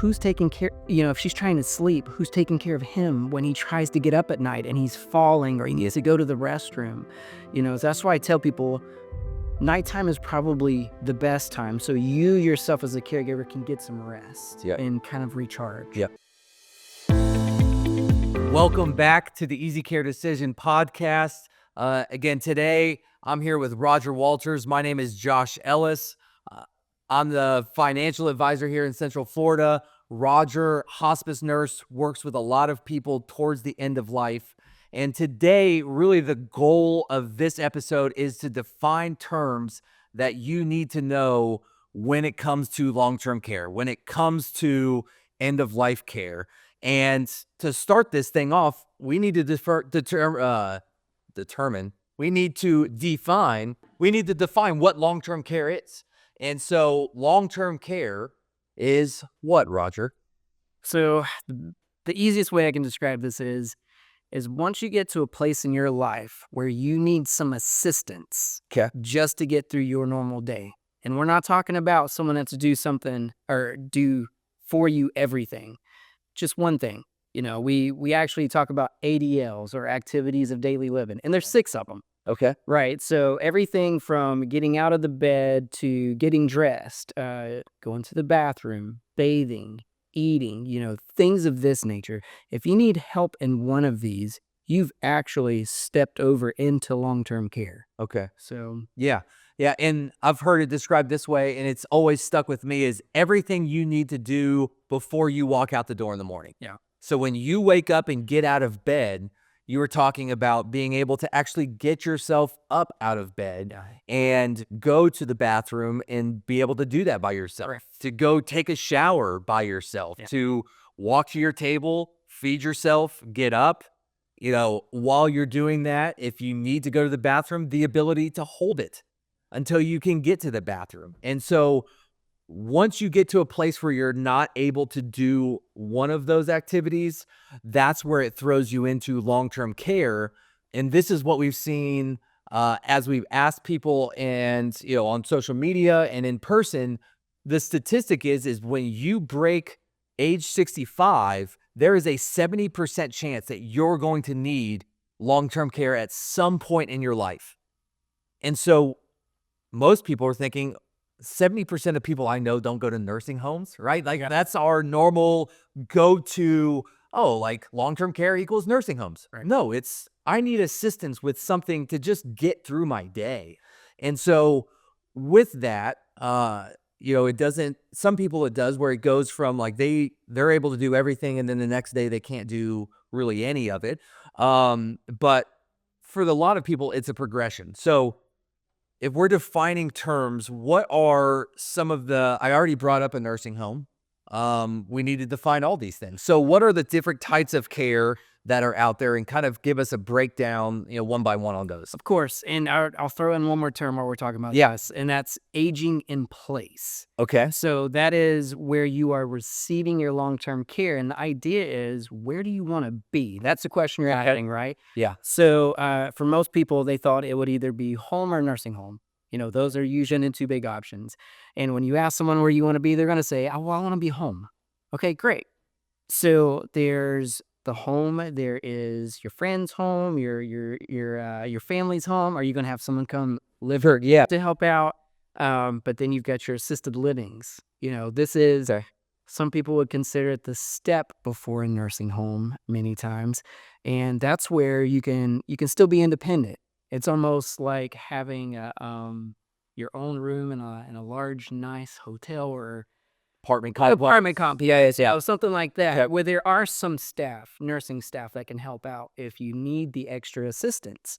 who's taking care, if she's trying to sleep, who's taking care of him when he tries to get up at night and he's falling or he needs to go to the restroom? That's why I tell people nighttime is probably the best time. So you yourself as a caregiver can get some rest and kind of recharge. Yep. Welcome back to the Easy Care Decision podcast. Again, today I'm here with Roger Walters. My name is Josh Ellis. I'm the financial advisor here in Central Florida. Roger, hospice nurse, works with a lot of people towards the end of life. And today, really the goal of this episode is to define terms that you need to know when it comes to long-term care, when it comes to end-of-life care. And to start this thing off, we need to define what long-term care is. And so long-term care is what, Roger? So the easiest way I can describe this is once you get to a place in your life where you need some assistance just to get through your normal day. And we're not talking about someone that's to do something or do for you everything. Just one thing. We actually talk about ADLs or activities of daily living, and there's 6 of them. Okay. Right. So everything from getting out of the bed to getting dressed, going to the bathroom, bathing, eating, things of this nature. If you need help in one of these, you've actually stepped over into long-term care. Okay. So Yeah. And I've heard it described this way, and it's always stuck with me, is everything you need to do before you walk out the door in the morning. Yeah. So when you wake up and get out of bed, you were talking about being able to actually get yourself up out of bed and go to the bathroom and be able to do that by yourself, to go take a shower by yourself, to walk to your table, feed yourself, get up. While you're doing that, if you need to go to the bathroom, the ability to hold it until you can get to the bathroom. And so once you get to a place where you're not able to do one of those activities, that's where it throws you into long-term care. And this is what we've seen as we've asked people and, on social media and in person. The statistic is when you break age 65, there is a 70% chance that you're going to need long-term care at some point in your life. And so most people are thinking 70% of people I know don't go to nursing homes, right? Like that's our normal go-to, long-term care equals nursing homes. Right. No, it's I need assistance with something to just get through my day. And so with that, it doesn't, some people it does, where it goes from like they're able to do everything and then the next day they can't do really any of it. But for a lot of people, it's a progression. So if we're defining terms, what are some of I already brought up a nursing home. We need to define all these things. So what are the different types of care that are out there, and kind of give us a breakdown, one by one on those? Of course. And I'll throw in one more term while we're talking about this, and that's aging in place. Okay. So that is where you are receiving your long-term care. And the idea is, where do you want to be? That's the question you're asking, right? Yeah. So for most people, they thought it would either be home or nursing home. Those are usually the 2 big options. And when you ask someone where you want to be, they're going to say, I want to be home. Okay, great. So there's the home, there is your friend's home, your family's home. Are you going to have someone come live to help out? But then you've got your assisted livings. This is some people would consider it the step before a nursing home many times, and that's where you can still be independent. It's almost like having your own room in a large, nice hotel or apartment complex. Something like that, where there are some nursing staff that can help out if you need the extra assistance.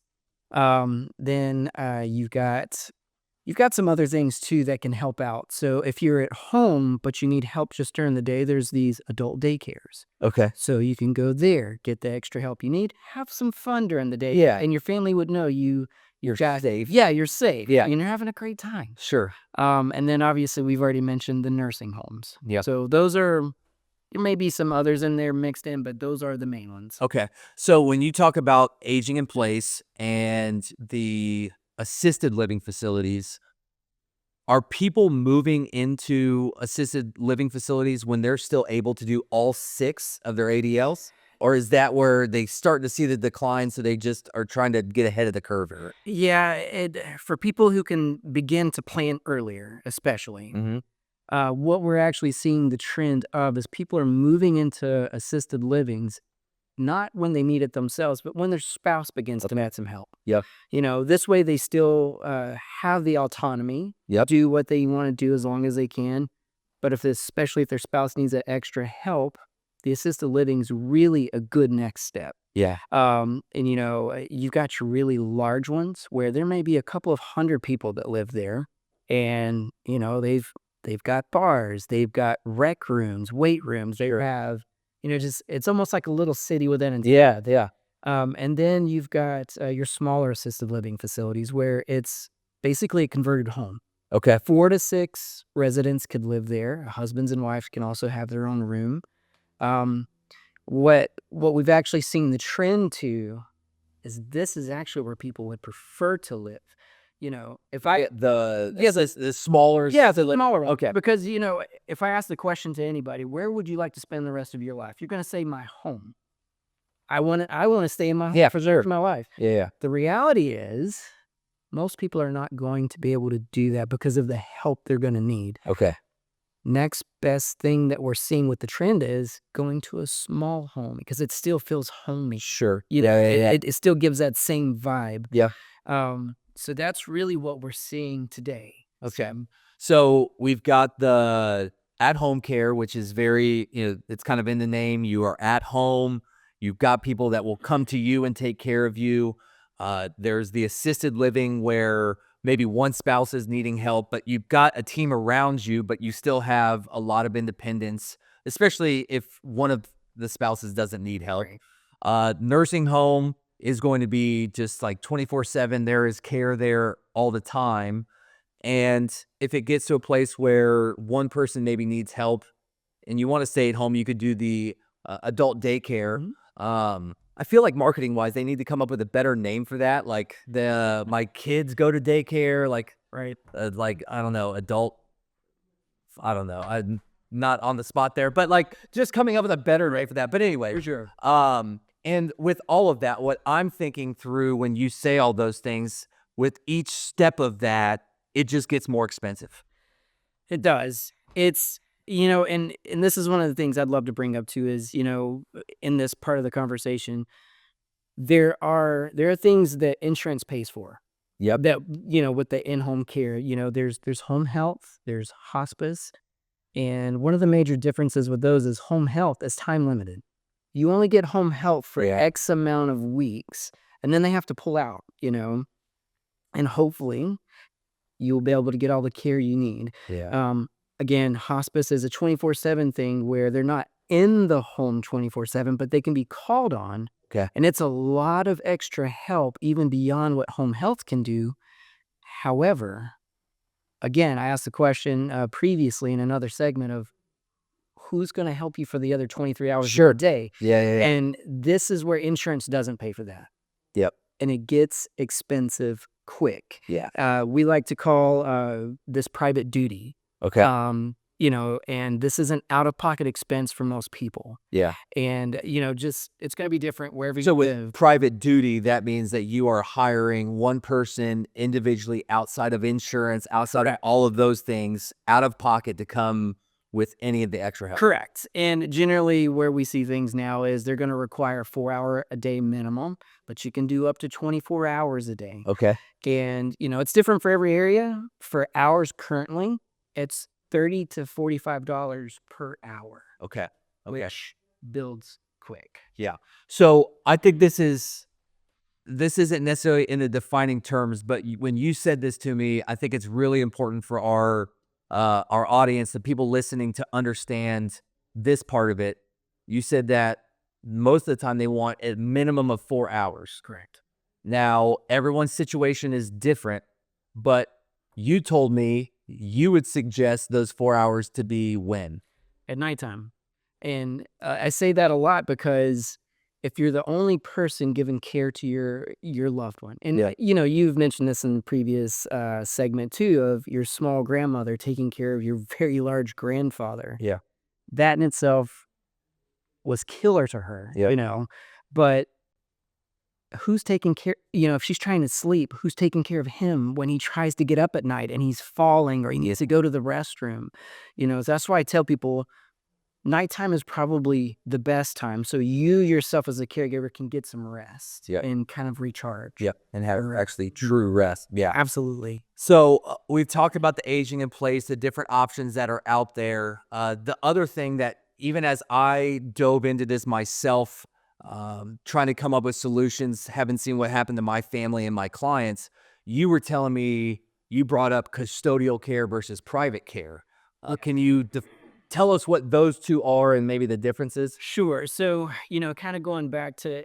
Then you've got some other things too that can help out. So if you're at home but you need help just during the day, there's these adult daycares. Okay. So you can go there, get the extra help you need, have some fun during the day. And your family would know you're safe. You're safe. And you're having a great time. Sure. And then obviously we've already mentioned the nursing homes. Yeah. So those are, there may be some others in there mixed in, but those are the main ones. Okay. So when you talk about aging in place and the assisted living facilities, Are people moving into assisted living facilities when they're still able to do all 6 of their ADLs? Or is that where they start to see the decline, so they just are trying to get ahead of the curve here? Yeah, for people who can begin to plan earlier, especially, Mhm. what we're actually seeing the trend of is people are moving into assisted livings, not when they need it themselves, but when their spouse begins to need some help. Yep. This way they still have the autonomy, Yep. do what they want to do as long as they can. But especially if their spouse needs that extra help, the assisted living is really a good next step. Yeah. And you've got your really large ones where there may be a couple of hundred people that live there, and they've got bars, they've got rec rooms, weight rooms, they have just it's almost like a little city within itself. Yeah, yeah. And then you've got your smaller assisted living facilities where it's basically a converted home. Okay. 4 to 6 residents could live there. Husbands and wives can also have their own room. Um, what we've actually seen the trend to is this is actually where people would prefer to live. If I The smaller the smaller one. Okay. Because if I ask the question to anybody, where would you like to spend the rest of your life? You're going to say my home. I want to stay in my home Yeah, for sure. for my life. Yeah. The reality is most people are not going to be able to do that because of the help they're going to need. Okay. Next best thing that we're seeing with the trend is going to a small home because it still feels homey. Sure. It still gives that same vibe. Yeah. So that's really what we're seeing today. Okay. So we've got the at-home care, which is very, it's kind of in the name. You are at home. You've got people that will come to you and take care of you. There's the assisted living where maybe one spouse is needing help, but you've got a team around you, but you still have a lot of independence, especially if one of the spouses doesn't need help. Nursing home is going to be just like 24/7. There is care there all the time. And if it gets to a place where one person maybe needs help and you want to stay at home, you could do the adult daycare. I feel like marketing wise, they need to come up with a better name for that. Like my kids go to daycare, like I don't know, adult. I don't know. I'm not on the spot there, but like just coming up with a better name for that. But anyway, For sure. And with all of that, what I'm thinking through when you say all those things, with each step of that, it just gets more expensive. It does. It's and this is one of the things I'd love to bring up too is in this part of the conversation, there are things that insurance pays for. Yep. That with the in-home care, there's home health, there's hospice, and one of the major differences with those is home health is time limited. You only get home health for X amount of weeks, and then they have to pull out. And hopefully you'll be able to get all the care you need. Yeah. Again, hospice is a 24/7 thing where they're not in the home 24/7, but they can be called on. Okay. And it's a lot of extra help even beyond what home health can do. However, again, I asked the question previously in another segment of who's going to help you for the other 23 hours of the day. Yeah. And this is where insurance doesn't pay for that. Yep. And it gets expensive quick. Yeah. We like to call this private duty. Okay. And this is an out-of-pocket expense for most people. Yeah. And, it's going to be different wherever you So live. with private duty, that means that you are hiring one person individually outside of insurance, outside of all of those things, out of pocket to come with any of the extra help. Correct. And generally where we see things now is they're going to require 4-hour a day minimum, but you can do up to 24 hours a day. Okay. And, it's different for every area. For hours currently, it's $30 to $45 per hour. Okay. Which builds quick. Yeah. So I think this isn't necessarily in the defining terms, but when you said this to me, I think it's really important for our audience, the people listening, to understand this part of it. You said that most of the time they want a minimum of 4 hours. Correct. Now, everyone's situation is different, but you told me you would suggest those 4 hours to be when? At nighttime. And I say that a lot because if you're the only person giving care to your loved one, and Yeah. you've mentioned this in the previous segment too, of your small grandmother taking care of your very large grandfather. Yeah. That in itself was killer to her, Yep. but who's taking care, if she's trying to sleep, who's taking care of him when he tries to get up at night and he's falling or he needs to go to the restroom? So that's why I tell people nighttime is probably the best time, so you yourself as a caregiver can get some rest Yep. and kind of recharge. Yep. And have Or actually true rest. Yeah. Absolutely. So we've talked about the aging in place, the different options that are out there. The other thing that even as I dove into this myself, trying to come up with solutions, having seen what happened to my family and my clients, you were telling me you brought up custodial care versus private care. Can you tell us what those two are and maybe the differences? Sure. So, kind of going back to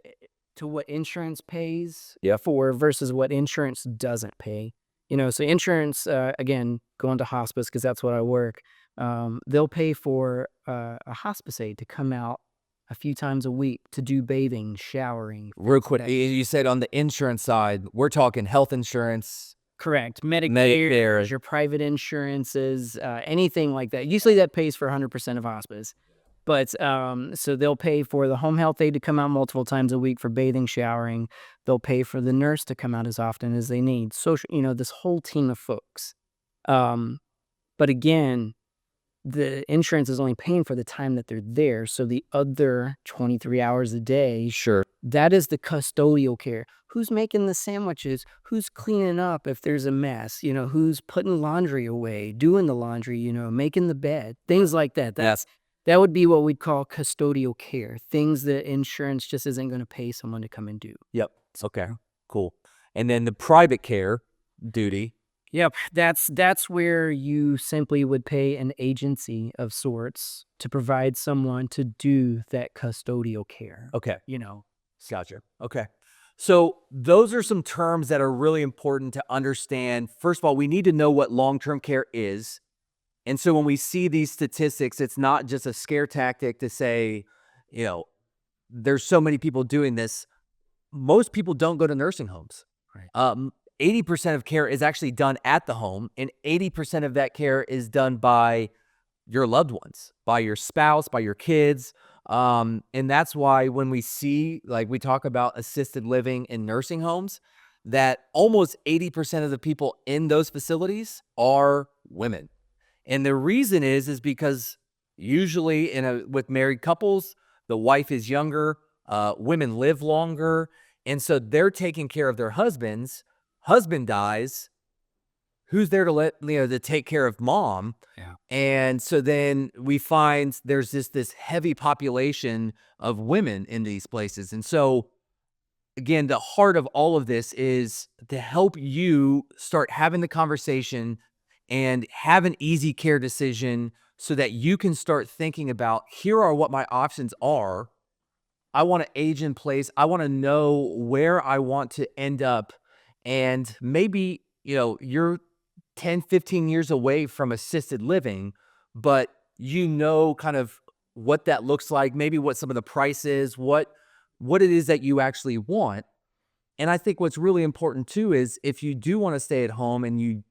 what insurance pays Yep. for versus what insurance doesn't pay. So insurance, again, going to hospice because that's what I work. They'll pay for a hospice aide to come out a few times a week to do bathing, showering. Real quick, that- you said on the insurance side, we're talking health insurance, Correct. Medicare, Medicare. your private insurances, anything like that. Usually that pays for 100% of hospice. But so they'll pay for the home health aide to come out multiple times a week for bathing, showering. They'll pay for the nurse to come out as often as they need. Social, this whole team of folks. But again, the insurance is only paying for the time that they're there. So the other 23 hours a day, Sure. that is the custodial care. Who's making the sandwiches? Who's cleaning up if there's a mess? Who's putting laundry away, doing the laundry, making the bed, things like that. That would be what we'd call custodial care, things that insurance just isn't going to pay someone to come and do. Yep. Okay. Cool. And then the private care duty. Yep, that's where you simply would pay an agency of sorts to provide someone to do that custodial care. Okay. You know, Gotcha. Okay. So those are some terms that are really important to understand. First of all, we need to know what long-term care is. And so when we see these statistics, it's not just a scare tactic to say, there's so many people doing this. Most people don't go to nursing homes. Right. 80% of care is actually done at the home, and 80% of that care is done by your loved ones, by your spouse, by your kids. And that's why when we see, like we talk about assisted living in nursing homes, that almost 80% of the people in those facilities are women. And the reason is because usually with married couples, the wife is younger, women live longer, and so they're taking care of their husbands. Husband dies, who's there to take care of mom? Yeah. And so then we find there's this heavy population of women in these places. And so again, the heart of all of this is to help you start having the conversation and have an easy care decision so that you can start thinking about, here are what my options are. I want to age in place. I want to know where I want to end up. And maybe, you're 10, 15 years away from assisted living, but kind of what that looks like, maybe what some of the price is, what it is that you actually want. And I think what's really important too is if you do want to stay at home and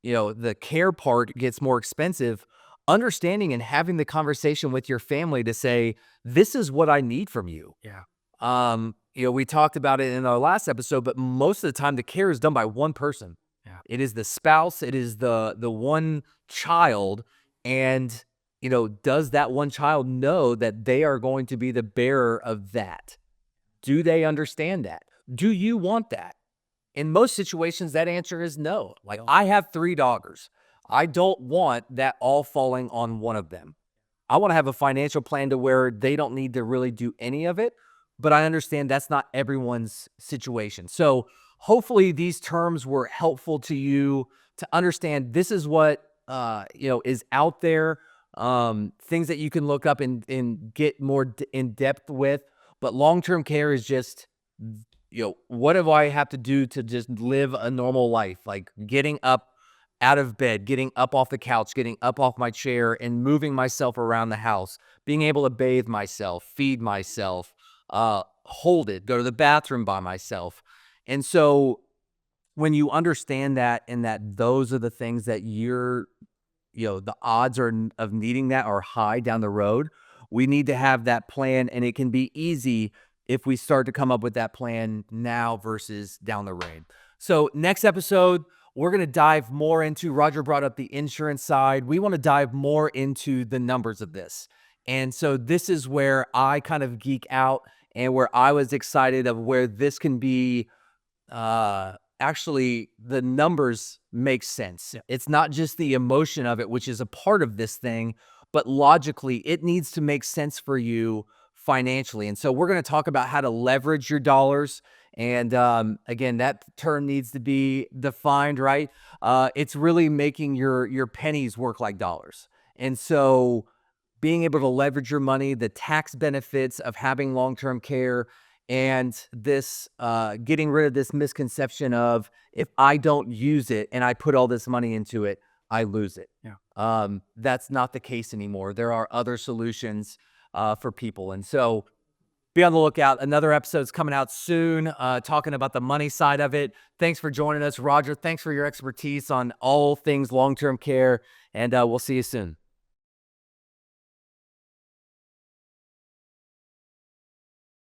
the care part gets more expensive, understanding and having the conversation with your family to say, this is what I need from you. Yeah. We talked about it in our last episode, but most of the time the care is done by one person. Yeah. It is the spouse, it is the one child. And, does that one child know that they are going to be the bearer of that? Do they understand that? Do you want that? In most situations, that answer is no. Like, I have 3 daughters. I don't want that all falling on one of them. I want to have a financial plan to where they don't need to really do any of it, but I understand that's not everyone's situation. So hopefully these terms were helpful to you to understand this is what, is out there, things that you can look up and get more in depth with. But long-term care is just, what do I have to do to just live a normal life? Like getting up out of bed, getting up off the couch, getting up off my chair and moving myself around the house, being able to bathe myself, feed myself, hold it, go to the bathroom by myself. And so when you understand that and that those are the things that the odds of needing that are high down the road, we need to have that plan, and it can be easy if we start to come up with that plan now versus down the road. So next episode, we're going to dive more into, Roger brought up the insurance side. We want to dive more into the numbers of this. And so this is where I kind of geek out and where I was excited of where this can be actually the numbers make sense. Yeah. It's not just the emotion of it, which is a part of this thing, but logically it needs to make sense for you financially. And so we're going to talk about how to leverage your dollars. And again, that term needs to be defined, right? It's really making your pennies work like dollars. And so being able to leverage your money, the tax benefits of having long-term care, and this getting rid of this misconception of, if I don't use it and I put all this money into it, I lose it. Yeah. That's not the case anymore. There are other solutions for people. And so be on the lookout. Another episode's coming out soon, talking about the money side of it. Thanks for joining us, Roger. Thanks for your expertise on all things long-term care, and we'll see you soon.